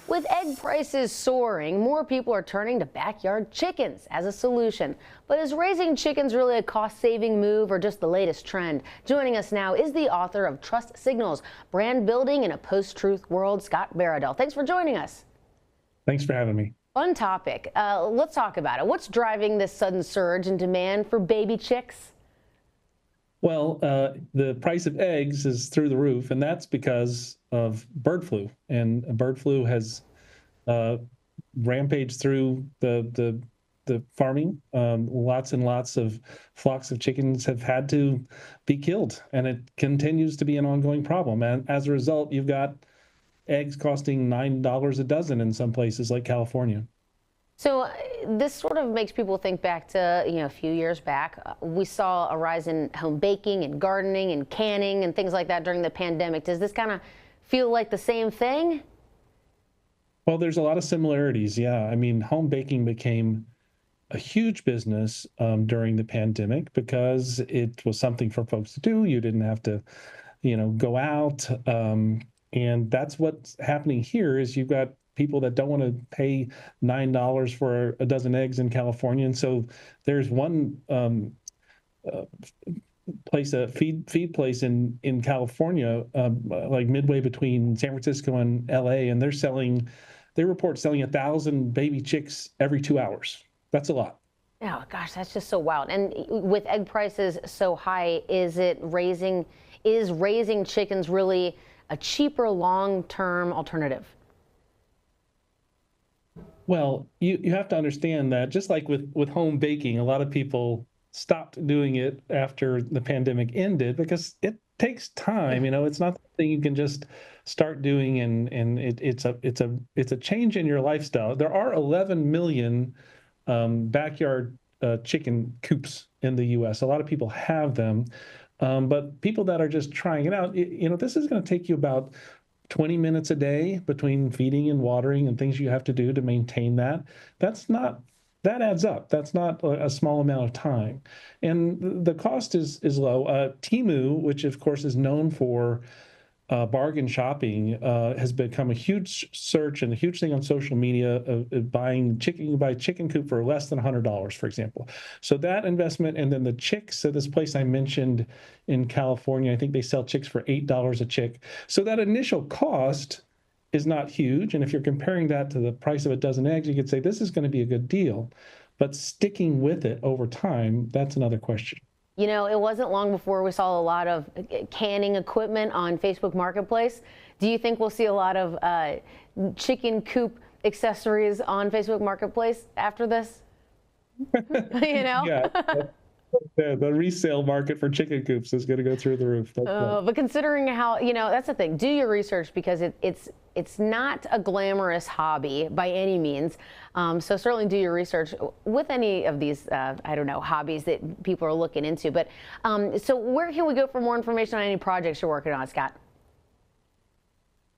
With egg prices soaring, more people are turning to backyard chickens as a solution. But is raising chickens really a cost-saving move or just the latest trend? Joining us now is the author of Trust Signals, Brand Building in a Post-Truth World, Scott Baradell. Thanks for joining us. Thanks for having me. Fun topic. Let's talk about it. What's driving this sudden surge in demand for baby chicks? Well, the price of eggs is through the roof, and that's because of bird flu. And bird flu has rampaged through the farming. Lots and lots of flocks of chickens have had to be killed, and it continues to be an ongoing problem. And as a result, you've got eggs costing $9 a dozen in some places like California. So this sort of makes people think back to, a few years back. We saw a rise in home baking and gardening and canning and things like that during the pandemic. Does this kind of feel like the same thing? Well, there's a lot of similarities. Yeah. I mean, home baking became a huge business during the pandemic because it was something for folks to do. You didn't have to, go out. And that's what's happening here is you've got people that don't want to pay $9 for a dozen eggs in California. And so there's one place, a feed place in California, like midway between San Francisco and LA, and they report selling 1,000 baby chicks every 2 hours. That's a lot. Oh gosh, that's just so wild. And with egg prices so high, is raising chickens really a cheaper long-term alternative? Well, you have to understand that just like with home baking, a lot of people stopped doing it after the pandemic ended because it takes time. It's not something you can just start doing, and it's a change in your lifestyle. There are 11 million backyard chicken coops in the U.S. A lot of people have them, but people that are just trying it out, this is going to take you about 20 minutes a day between feeding and watering and things you have to do to maintain that. That adds up. That's not a small amount of time. And the cost is low. Temu, which of course is known for bargain shopping, has become a huge search and a huge thing on social media of buying chicken. You can buy a chicken coop for less than $100, for example. So that investment, and then the chicks at this place I mentioned in California, I think they sell chicks for $8 a chick. So that initial cost is not huge. And if you're comparing that to the price of a dozen eggs, you could say this is going to be a good deal. But sticking with it over time, that's another question. It wasn't long before we saw a lot of canning equipment on Facebook Marketplace. Do you think we'll see a lot of chicken coop accessories on Facebook Marketplace after this? Yeah. The resale market for chicken coops is going to go through the roof. But considering how, that's the thing. Do your research because it's not a glamorous hobby by any means. So certainly do your research with any of these, hobbies that people are looking into. But so where can we go for more information on any projects you're working on, Scott?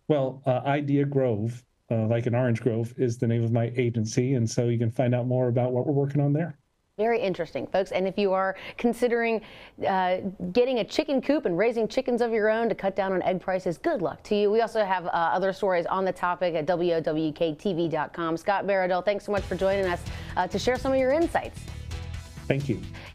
Well, Idea Grove, like an orange grove, is the name of my agency. And so you can find out more about what we're working on there. Very interesting, folks. And if you are considering getting a chicken coop and raising chickens of your own to cut down on egg prices, good luck to you. We also have other stories on the topic at WOWKTV.com. Scott Baradell, thanks so much for joining us to share some of your insights. Thank you.